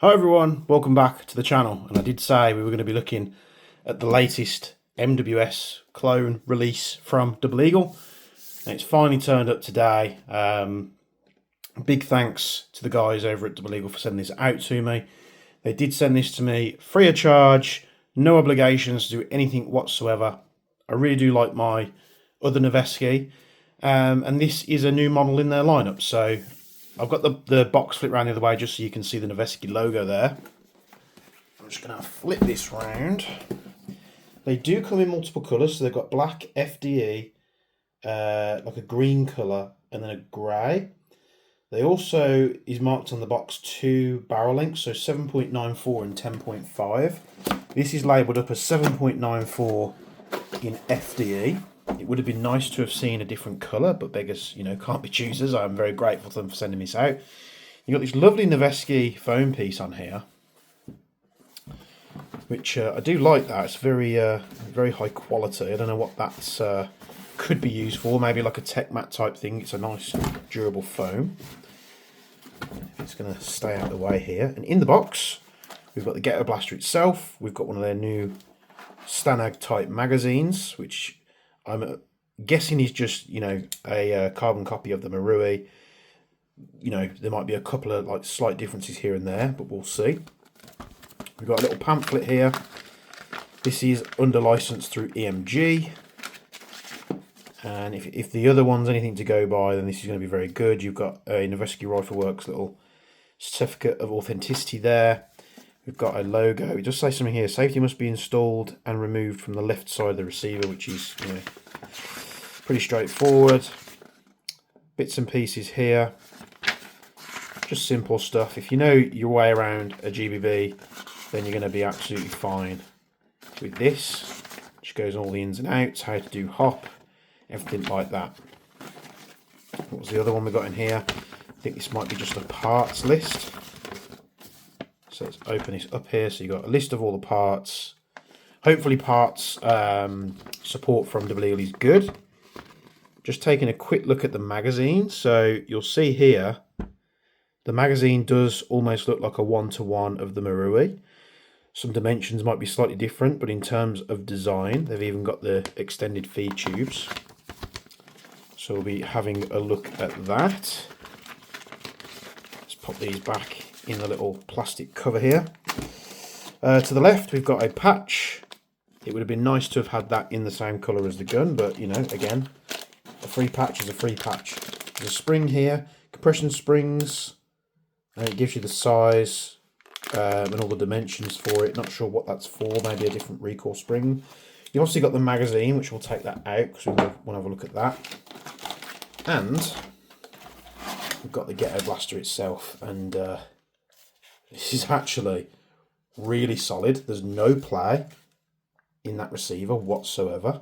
Hi everyone, welcome back to the channel. And I did say we were going to be looking at the latest MWS clone release from Double Eagle, and it's finally turned up today. Big thanks to the guys over at Double Eagle for sending this out to me. They did send this to me free of charge, no obligations to do anything whatsoever. I really do like my other Noveske, and this is a new model in their lineup. So I've got the box flipped around the other way just so you can see the Noveske logo there. I'm just going to flip this round. They do come in multiple colours, so they've got black FDE, like a green colour, and then a grey. They also is marked on the box 2 barrel lengths, so 7.94 and 10.5. This is labelled up as 7.94 in FDE. It would have been nice to have seen a different colour, but beggars, can't be choosers. I'm very grateful to them for sending this out. You've got this lovely Noveske foam piece on here, which I do like that. It's very high quality. I don't know what that's could be used for. Maybe like a tech mat type thing. It's a nice durable foam. It's going to stay out of the way here. And in the box, we've got the Ghetto blaster itself. We've got one of their new Stanag type magazines, which I'm guessing is just, a carbon copy of the Marui. There might be a couple of like slight differences here and there, but we'll see. We've got a little pamphlet here. This is under license through EMG. And if the other one's anything to go by, then this is going to be very good. You've got a Noveske Rifle Works little certificate of authenticity there. We've got a logo. It does say something here. Safety must be installed and removed from the left side of the receiver, which is pretty straightforward. Bits and pieces here. Just simple stuff. If you know your way around a GBB, then you're going to be absolutely fine with this, which goes all the ins and outs, how to do hop, everything like that. What was the other one we got in here? I think this might be just a parts list. So let's open this up here. So you've got a list of all the parts. Hopefully parts support from Double Eagle is good. Just taking a quick look at the magazine. So you'll see here, the magazine does almost look like a one-to-one of the Marui. Some dimensions might be slightly different, but in terms of design, they've even got the extended feed tubes. So we'll be having a look at that. Let's pop these back in the little plastic cover here. To the left, we've got a patch. It would have been nice to have had that in the same colour as the gun, but again, a free patch is a free patch. There's a spring here, compression springs, and it gives you the size and all the dimensions for it. Not sure what that's for, maybe a different recoil spring. You also got the magazine, which we'll take that out because we want to have a look at that. And we've got the Ghetto blaster itself, and this is actually really solid. There's no play in that receiver whatsoever.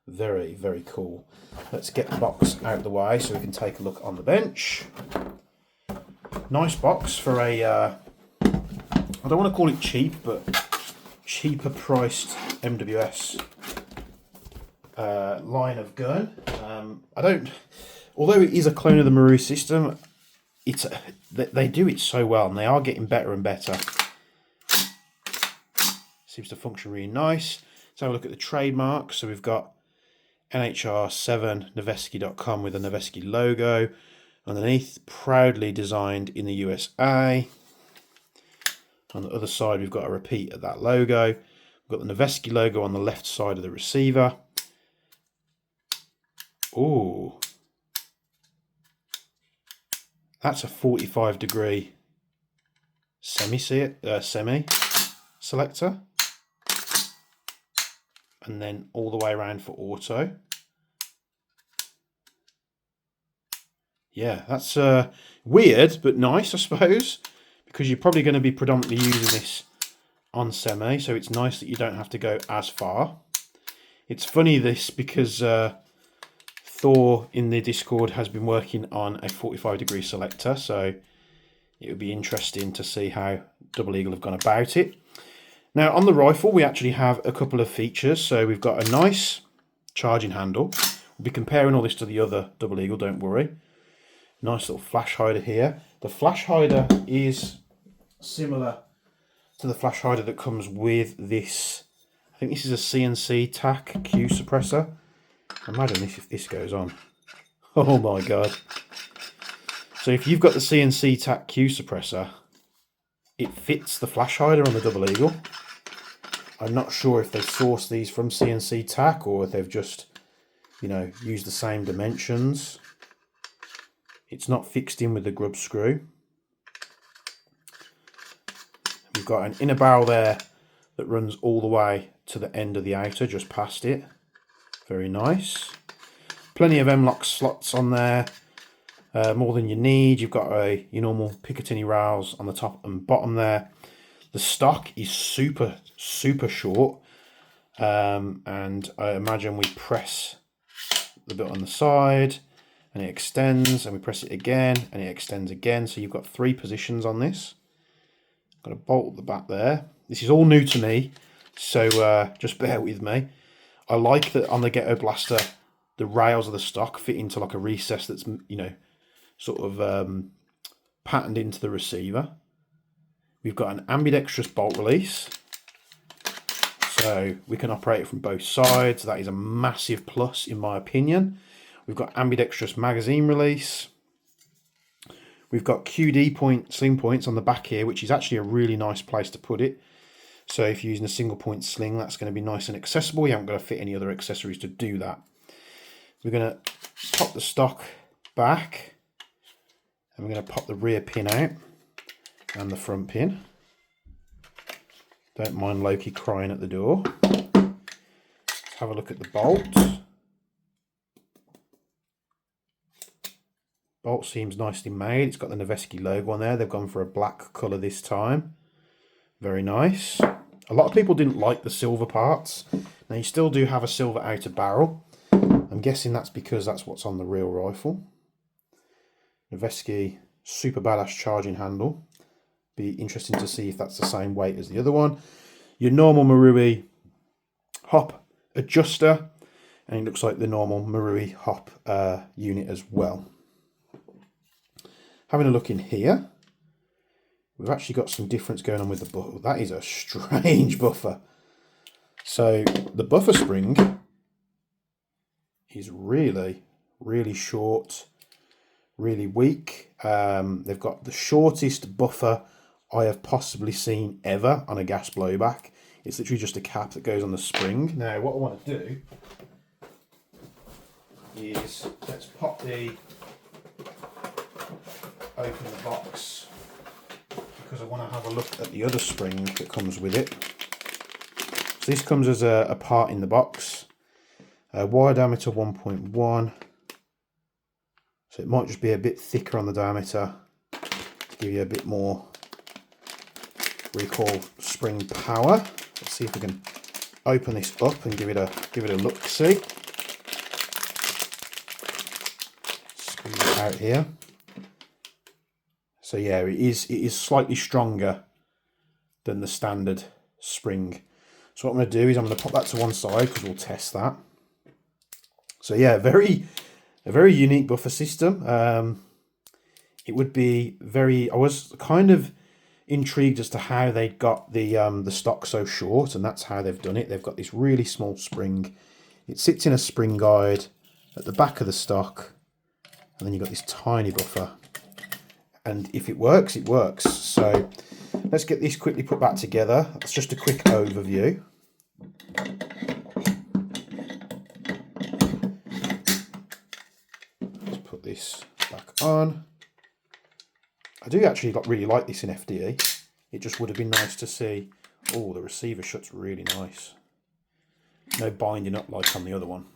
Very, very cool. Let's get the box out of the way so we can take a look on the bench. Nice box for a, I don't want to call it cheap, but cheaper priced MWS line of gun. Although it is a clone of the Marui system, they do it so well, and they are getting better and better. Seems to function really nice. Let's have a look at the trademark. So we've got NHR7Noveske.com with a Noveske logo underneath, proudly designed in the USA. On the other side, we've got a repeat of that logo. We've got the Noveske logo on the left side of the receiver. Ooh. That's a 45-degree semi selector. And then all the way around for auto. Yeah, that's weird, but nice, I suppose, because you're probably going to be predominantly using this on semi, so it's nice that you don't have to go as far. It's funny this because Thor in the Discord has been working on a 45-degree selector, so it would be interesting to see how Double Eagle have gone about it. Now on the rifle, we actually have a couple of features. So we've got a nice charging handle. We'll be comparing all this to the other Double Eagle, don't worry. Nice little flash hider here. The flash hider is similar to the flash hider that comes with this. I think this is a CNC tack Q suppressor. Imagine this if this goes on. Oh my god. So if you've got the CNC tack Q suppressor, it fits the flash hider on the Double Eagle. I'm not sure if they source these from CNC tack or if they've just, you know, used the same dimensions. It's not fixed in with the grub screw. We've got an inner barrel there that runs all the way to the end of the outer, just past it. Very nice. Plenty of M-LOK slots on there, more than you need. You've got your normal Picatinny rails on the top and bottom there. The stock is super short, and I imagine we press the bit on the side and it extends, and we press it again and it extends again. So you've got 3 positions on this. Got a bolt at the back there. This is all new to me, so just bear with me. I like that on the Ghetto Blaster, the rails of the stock fit into like a recess that's, you know, sort of patterned into the receiver. We've got an ambidextrous bolt release, so we can operate it from both sides. That is a massive plus in my opinion. We've got ambidextrous magazine release. We've got QD sling points on the back here, which is actually a really nice place to put it. So if you're using a single point sling, that's going to be nice and accessible. You haven't got to fit any other accessories to do that. We're going to pop the stock back, and we're going to pop the rear pin out and the front pin. Don't mind Loki crying at the door. Let's have a look at the bolt. Bolt seems nicely made. It's got the Noveske logo on there. They've gone for a black colour this time. Very nice. A lot of people didn't like the silver parts. Now you still do have a silver outer barrel. I'm guessing that's because that's what's on the real rifle. Noveske super badass charging handle. Be interesting to see if that's the same weight as the other one. Your normal Marui hop adjuster, and it looks like the normal Marui hop unit as well. Having a look in here, we've actually got some difference going on with the buffer. That is a strange buffer. So the buffer spring is really short, really weak. They've got the shortest buffer I have possibly seen ever on a gas blowback. It's literally just a cap that goes on the spring. Now what I want to do is let's open the box, because I want to have a look at the other spring that comes with it. So this comes as a part in the box. Wire diameter 1.1. So it might just be a bit thicker on the diameter to give you a bit more recoil spring power. Let's see if we can open this up and give it a look see. Squeeze it out here. So yeah, it is slightly stronger than the standard spring. So what I'm going to do is I'm going to pop that to one side because we'll test that. So yeah, a very unique buffer system. It would be I was kind of intrigued as to how they got the stock so short, and that's how they've done it. They've got this really small spring. It sits in a spring guide at the back of the stock, and then you've got this tiny buffer. And if it works, it works. So let's get this quickly put back together. That's just a quick overview. Let's put this back on. I do actually really like this in FDE. It just would have been nice to see. Oh, the receiver shuts really nice. No binding up like on the other one.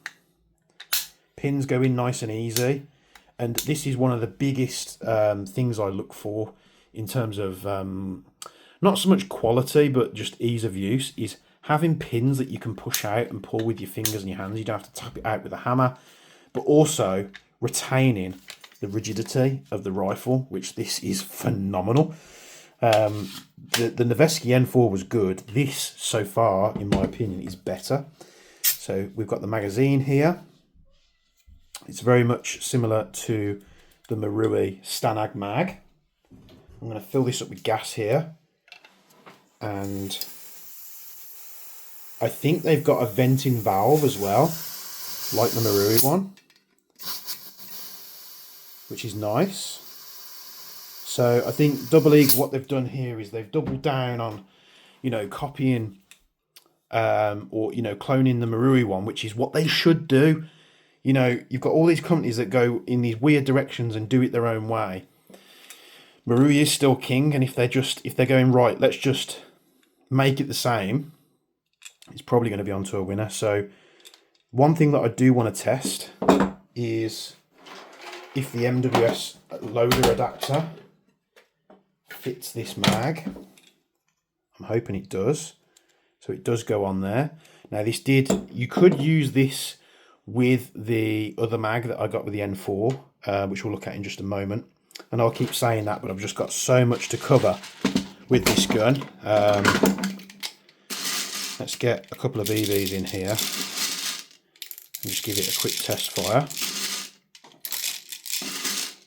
Pins go in nice and easy. And this is one of the biggest things I look for in terms of not so much quality, but just ease of use, is having pins that you can push out and pull with your fingers and your hands. You don't have to tap it out with a hammer, but also retaining the rigidity of the rifle, which this is phenomenal. The Noveske N4 was good. This, so far, in my opinion, is better. So we've got the magazine here. It's very much similar to the Marui Stanag mag. I'm going to fill this up with gas here, and I think they've got a venting valve as well, like the Marui one, which is nice. So I think Double Eagle, what they've done here is they've doubled down on, you know, copying or, you know, cloning the Marui one, which is what they should do. You know, you've got all these companies that go in these weird directions and do it their own way. Marui is still king, and if they're going, right, let's just make it the same, it's probably going to be onto a winner. So one thing that I do want to test is if the MWS loader adapter fits this mag. I'm hoping it does. So it does go on there. Now you could use this with the other mag that I got with the N4, which we'll look at in just a moment. And I'll keep saying that, but I've just got so much to cover with this gun. Let's get a couple of BBs in here and just give it a quick test fire.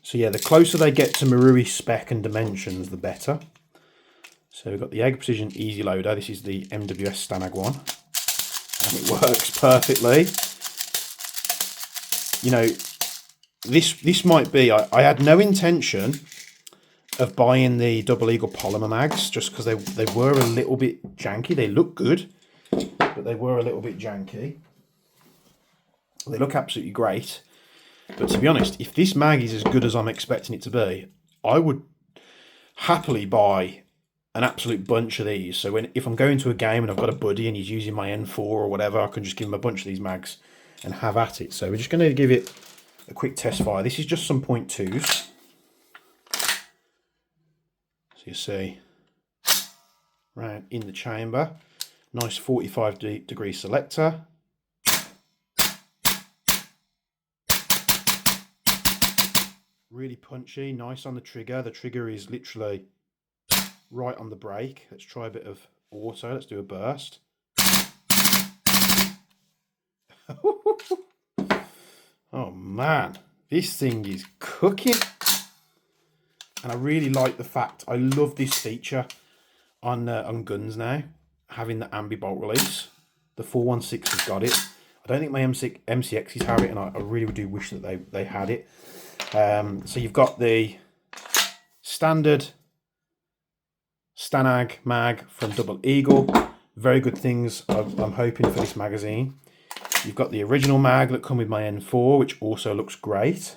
So yeah, the closer they get to Marui spec and dimensions, the better. So we've got the Egg Precision Easy Loader. This is the MWS Stanag one, and it works perfectly. You know, this might be, I had no intention of buying the Double Eagle polymer mags just because they were a little bit janky. They look good, but they were a little bit janky. They look absolutely great. But to be honest, if this mag is as good as I'm expecting it to be, I would happily buy an absolute bunch of these. So if I'm going to a game and I've got a buddy and he's using my N4 or whatever, I can just give him a bunch of these mags and have at it. So we're just going to give it a quick test fire. This is just some 0.2s. So you see, right in the chamber, nice 45-degree selector. Really punchy, nice on the trigger. The trigger is literally right on the brake. Let's try a bit of auto. Let's do a burst. Oh man, this thing is cooking. And I really like the fact, I love this feature on guns now, having the ambi bolt release. The 416 has got it. I don't think my MCXs have it, and I really do wish that they had it. So you've got the standard Stanag mag from Double Eagle. Very good things I'm hoping for this magazine. You've got the original mag that come with my N4, which also looks great.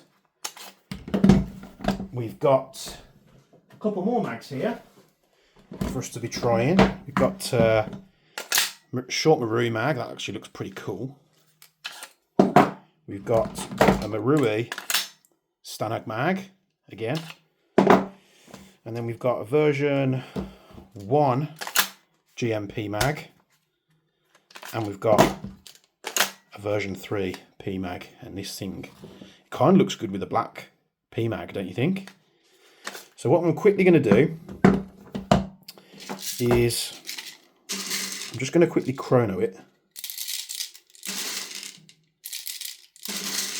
We've got a couple more mags here for us to be trying. We've got short Marui mag, that actually looks pretty cool. We've got a Marui Stanag mag again, and then we've got a version 1 GMP mag, and we've got a version 3 PMag, and this thing kind of looks good with a black PMag, don't you think? So what I'm quickly going to do is I'm just going to quickly chrono it,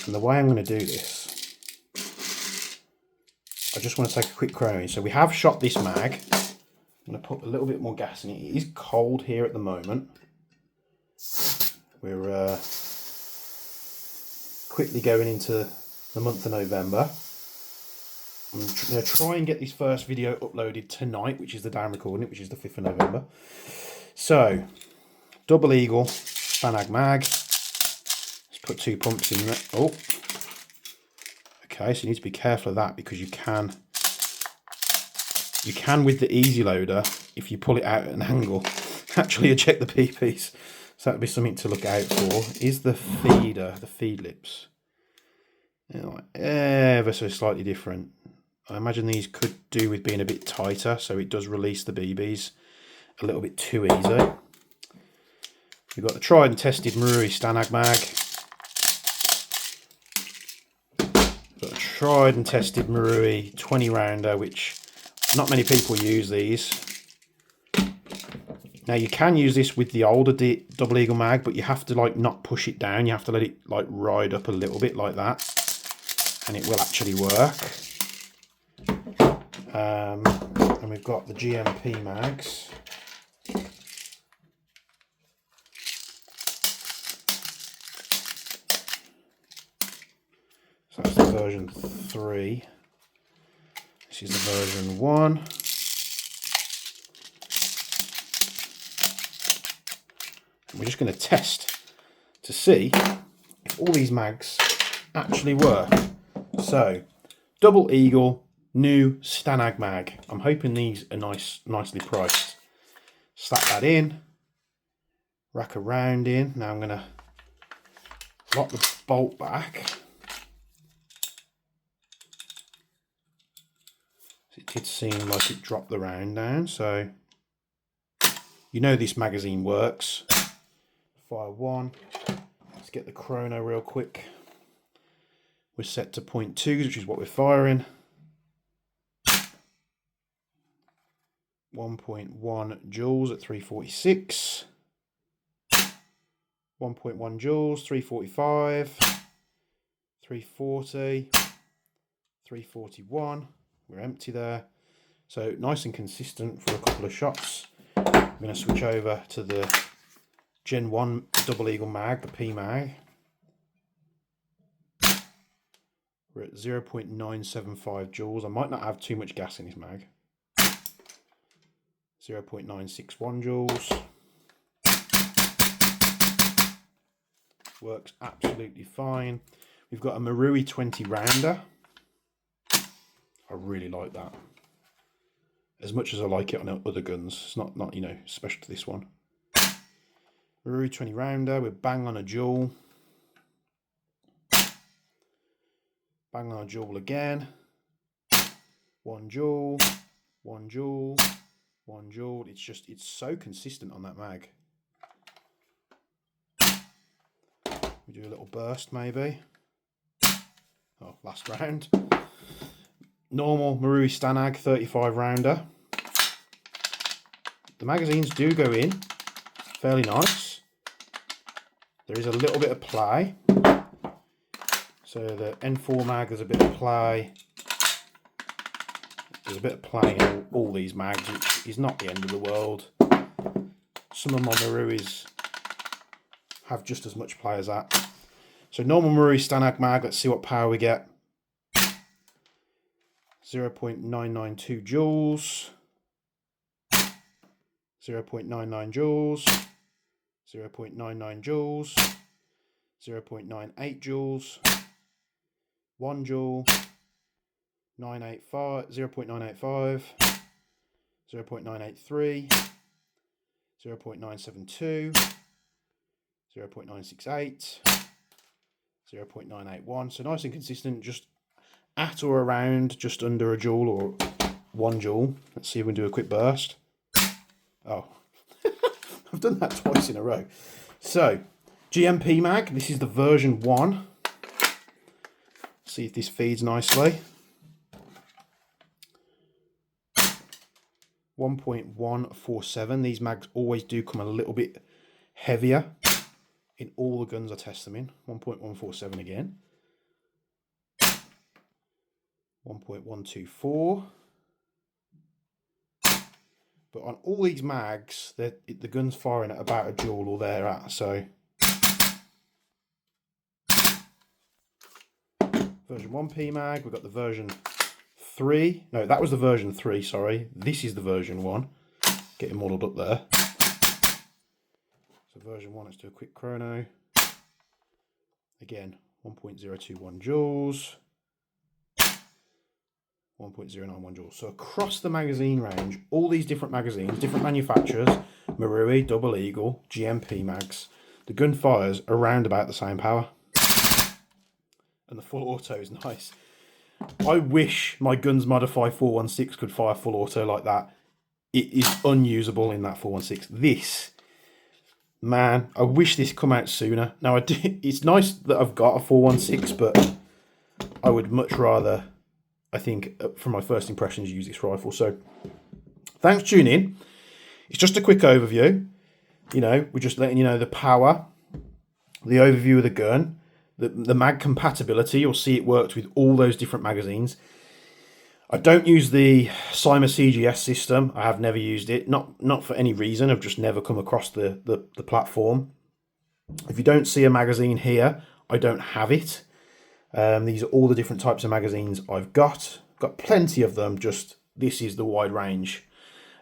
and the way I'm going to do this, I just want to take a quick chrono. So we have shot this mag. I'm going to put a little bit more gas in it. It is cold here at the moment. We're quickly going into the month of November. I'm going to try and get this first video uploaded tonight, which is the day I'm recording it, which is the 5th of November. So, Double Eagle Stanag mag. Let's put 2 pumps in there. Oh. Okay, so you need to be careful of that, because you can with the easy loader, if you pull it out at an angle, actually eject the PPs. So that'd be something to look out for. Is the feeder, the feed lips, like ever so slightly different. I imagine these could do with being a bit tighter, so it does release the BBs a little bit too easy. We've got the tried and tested Marui Stanag mag. Got a tried and tested Marui 20 rounder, which not many people use these. Now you can use this with the older Double Eagle mag, but you have to like not push it down. You have to let it like ride up a little bit like that, and it will actually work. And we've got the GMP mags. So that's the version 3. This is the version 1. And we're just going to test to see if all these mags actually work. So, Double Eagle, new Stanag mag. I'm hoping these are nicely priced. Slap that in. Rack a round in. Now I'm going to lock the bolt back. It did seem like it dropped the round down, so you know this magazine works. Fire 1. Let's get the chrono real quick. We're set to 0.2, which is what we're firing. 1.1 joules at 346. 1.1 joules, 345. 340. 341. We're empty there. So nice and consistent for a couple of shots. I'm going to switch over to the Gen 1 Double Eagle mag, the P mag. We're at 0.975 joules. I might not have too much gas in this mag. 0.961 joules. Works absolutely fine. We've got a Marui 20 rounder. I really like that. As much as I like it on other guns, it's not you know, special to this one. Marui 20 rounder, we're bang on a joule. Bang on a joule again. 1 joule, 1 joule, 1 joule. It's so consistent on that mag. We do a little burst maybe. Oh, last round. Normal Marui Stanag 35 rounder. The magazines do go in fairly nice. There is a little bit of play. So the N4 mag, there's a bit of play. There's a bit of play in all these mags, which is not the end of the world. Some of my Maruis have just as much play as that. So normal Marui Stanag mag, let's see what power we get. 0.992 joules, 0.99 joules, 0.99 joules, 0.98 joules, 1 joule, 0.985, 0.983, 0.972, 0.968, 0.981. So nice and consistent, just at or around just under a joule or 1 joule. Let's see if we can do a quick burst. Oh, I've done that twice in a row. So, GMP mag, this is the version 1. See if this feeds nicely. 1.147. These mags always do come a little bit heavier in all the guns I test them in. 1.147 again. 1.124. But on all these mags, the gun's firing at about a joule or thereat. So version 1P mag, we've got the version 3. No, that was the version 3, sorry. This is the version 1. Getting modelled up there. So version 1, let's do a quick chrono. Again, 1.021 joules. 1.091 joules. So across the magazine range, all these different magazines, different manufacturers, Marui, Double Eagle, GMP mags, the gun fires around about the same power. And the full auto is nice. I wish my Guns Modify 416 could fire full auto like that. It is unusable in that 416. This, man, I wish this come out sooner. Now, it's nice that I've got a 416, but I would much rather, I think, from my first impressions, use this rifle. So, thanks for tuning in. It's just a quick overview. You know, we're just letting you know the power, the overview of the gun, the mag compatibility. You'll see it worked with all those different magazines. I don't use the Cyma CGS system. I have never used it, not for any reason. I've just never come across the platform. If you don't see a magazine here, I don't have it. These are all the different types of magazines I've got. Got plenty of them, just this is the wide range.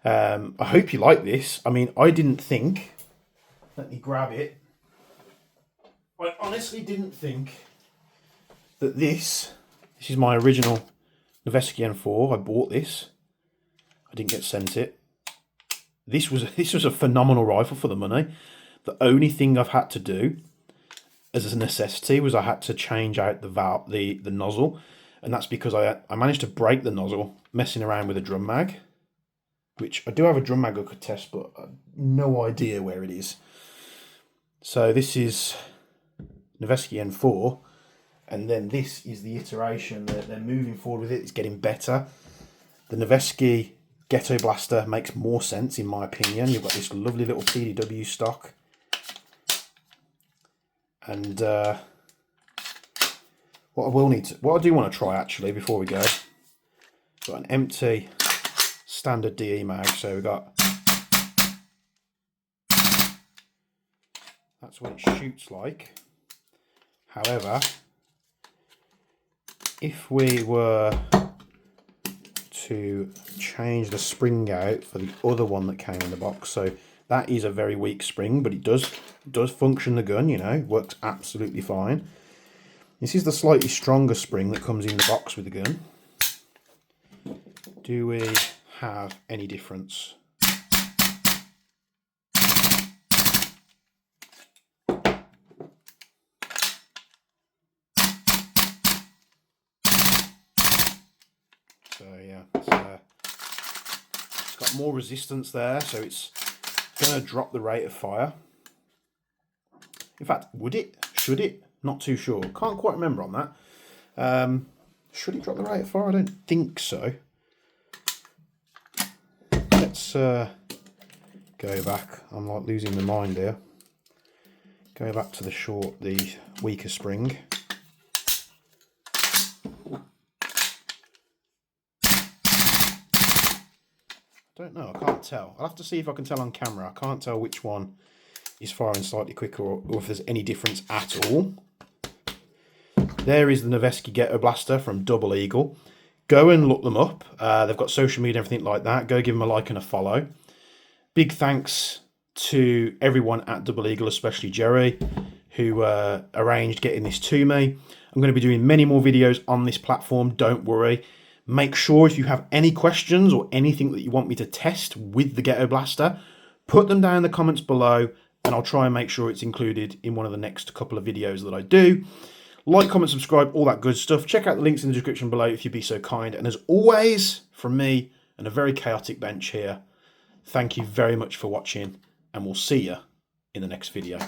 I hope you like this. I mean, I didn't think, let me grab it. I honestly didn't think that this is my original Noveske N4. I bought this. I didn't get sent it. This was a phenomenal rifle for the money. The only thing I've had to do as a necessity was I had to change out the valve, the nozzle, and that's because I managed to break the nozzle messing around with a drum mag, which I do have a drum mag I could test, but I have no idea where it is. So this is Noveske N4, and then this is the iteration that they're moving forward with it. It's getting better. The Noveske Ghetto Blaster makes more sense in my opinion. You've got this lovely little PDW stock. And what I do want to try actually before we go, got an empty standard DE mag, so we got, that's what it shoots like. However, if we were to change the spring out for the other one that came in the box, so that is a very weak spring, but it does function the gun, you know, works absolutely fine. This is the slightly stronger spring that comes in the box with the gun. Do we have any difference? So yeah, it's got more resistance there, so it's going to drop the rate of fire. In fact, would it? Should it? Not too sure. Can't quite remember on that. Should it drop the rate of fire? I don't think so. Let's go back. I'm like losing my mind here. Go back to the weaker spring. I don't know, I can't tell. I'll have to see if I can tell on camera. I can't tell which one is firing slightly quicker or if there's any difference at all. There is the Noveske Ghetto Blaster from Double Eagle. Go and look them up. They've got social media and everything like that. Go give them a like and a follow. Big thanks to everyone at Double Eagle, especially Jerry, who arranged getting this to me. I'm going to be doing many more videos on this platform, don't worry. Make sure if you have any questions or anything that you want me to test with the Ghetto Blaster, put them down in the comments below and I'll try and make sure it's included in one of the next couple of videos that I do. Like, comment, subscribe, all that good stuff. Check out the links in the description below if you'd be so kind. And as always, from me and a very chaotic bench here, thank you very much for watching and we'll see you in the next video.